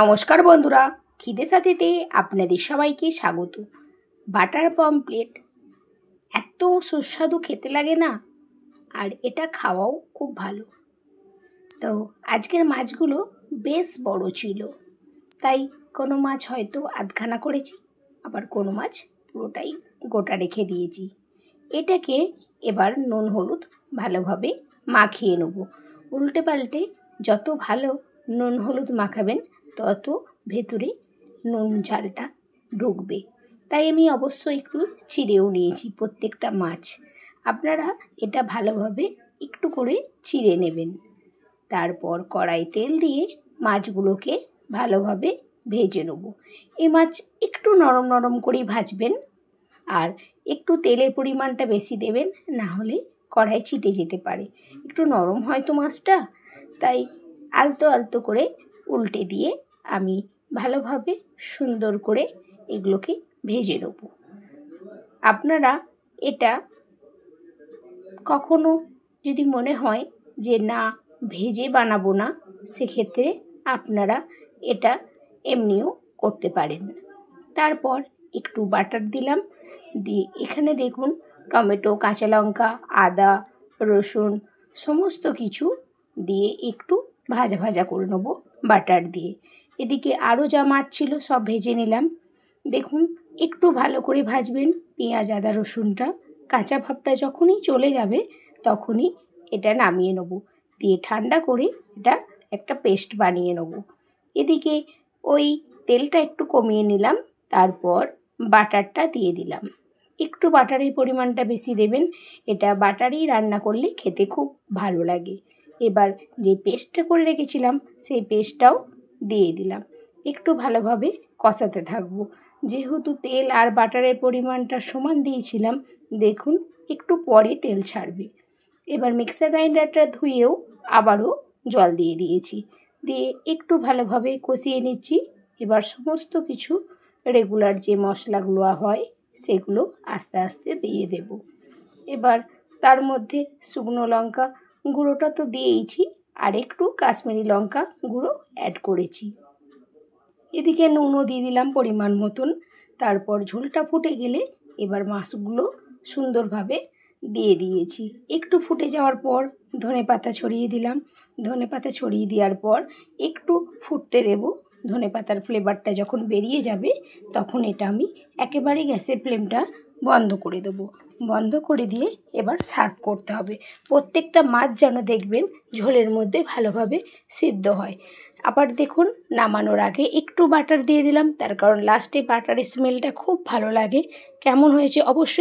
নমস্কার বন্ধুরা, খিদে সাথেতে আপনাদের সবাইকে স্বাগত। বাটার পমফ্রেট এত সুস্বাদু খেতে লাগে না, আর এটা খাওয়াও খুব ভালো। তো আজকের মাছগুলো বেশ বড় ছিল, তাই কোনো মাছ হয়তো আধখানা করেছি, আবার কোনো মাছ পুরোটাই গোটা রেখে দিয়েছি। এটাকে এবার নুন হলুদ ভালোভাবে মাখিয়ে নেব। উল্টে পাল্টে যত ভালো নুন হলুদ মাখাবেন তত ভেতরে নুন ঝালটা ঢুকবে। তাই আমি অবশ্যই একটু চিড়েও নিয়েছি প্রত্যেকটা মাছ। আপনারা এটা ভালোভাবে একটু করে চিড়ে নেবেন। তারপর কড়াই তেল দিয়ে মাছগুলোকে ভালোভাবে ভেজে নেব। এই মাছ একটু নরম নরম করেই ভাজবেন, আর একটু তেলের পরিমাণটা বেশি দেবেন, না হলে কড়াই ছিটে যেতে পারে। একটু নরম হয়তো মাছটা, তাই আলতো আলতো করে উল্টে দিয়ে আমি ভালোভাবে সুন্দর করে এগুলোকে ভেজে নেব। আপনারা এটা কখনো যদি মনে হয় যে না ভেজে বানাবো না, সেক্ষেত্রে আপনারা এটা এমনিও করতে পারেন। তারপর একটু বাটার দিলাম, দিয়ে এখানে দেখুন টমেটো, কাঁচা লঙ্কা, আদা, রসুন সমস্ত কিছু দিয়ে একটু ভাজা ভাজা করে নেব বাটার দিয়ে। এদিকে আরও যা মাছ ছিল সব ভেজে নিলাম। দেখুন একটু ভালো করে ভাজবেন পেঁয়াজ, আদা, রসুনটা। কাঁচা ভাবটা যখনই চলে যাবে তখনই এটা নামিয়ে নেব, দিয়ে ঠান্ডা করে এটা একটা পেস্ট বানিয়ে নেব। এদিকে ওই তেলটা একটু কমিয়ে নিলাম, তারপর বাটারটা দিয়ে দিলাম। একটু বাটারের পরিমাণটা বেশি দেবেন, এটা বাটারেই রান্না করলে খেতে খুব ভালো লাগে। এবার যে পেস্টটা করে রেখেছিলাম সেই পেস্টটাও দিয়ে দিলাম। একটু ভালোভাবে কষাতে থাকবো। যেহেতু তেল আর বাটারের পরিমাণটা সমান দিয়েছিলাম, দেখুন একটু পরে তেল ছাড়বে। এবার মিক্সার গ্রাইন্ডারটা ধুয়েও আবারও জল দিয়ে দিয়েছি, দিয়ে একটু ভালোভাবে কষিয়ে নিচ্ছি। এবার সমস্ত কিছু রেগুলার যে মশলাগুলো হয় সেগুলো আস্তে আস্তে দিয়ে দেব। এবার তার মধ্যে শুকনো লঙ্কা গুঁড়োটা তো দিয়েইছি, আর একটু কাশ্মীরি লঙ্কা গুঁড়ো অ্যাড করেছি। এদিকে নুনও দিয়ে দিলাম পরিমাণ মতন। তারপর ঝোলটা ফুটে গেলে এবার মাছগুলো সুন্দরভাবে দিয়ে দিয়েছি। একটু ফুটে যাওয়ার পর ধনেপাতা ছড়িয়ে দিলাম। ধনেপাতা ছড়িয়ে দেওয়ার পর একটু ফুটতে দেব। ধনেপাতার ফ্লেভারটা যখন বেরিয়ে যাবে তখন এটা আমি একেবারে গ্যাসের ফ্লেমটা বন্ধ করে দেবো। বন্ধ করে দিয়ে এবার সার্ভ করতে হবে। প্রত্যেকটা মাছ যেন দেখবেন ঝোলের মধ্যে ভালোভাবে সিদ্ধ হয়। আবার দেখুন নামানোর আগে একটু বাটার দিয়ে দিলাম, তার কারণ লাস্টে বাটারের স্মেলটা খুব ভালো লাগে। কেমন হয়েছে অবশ্যই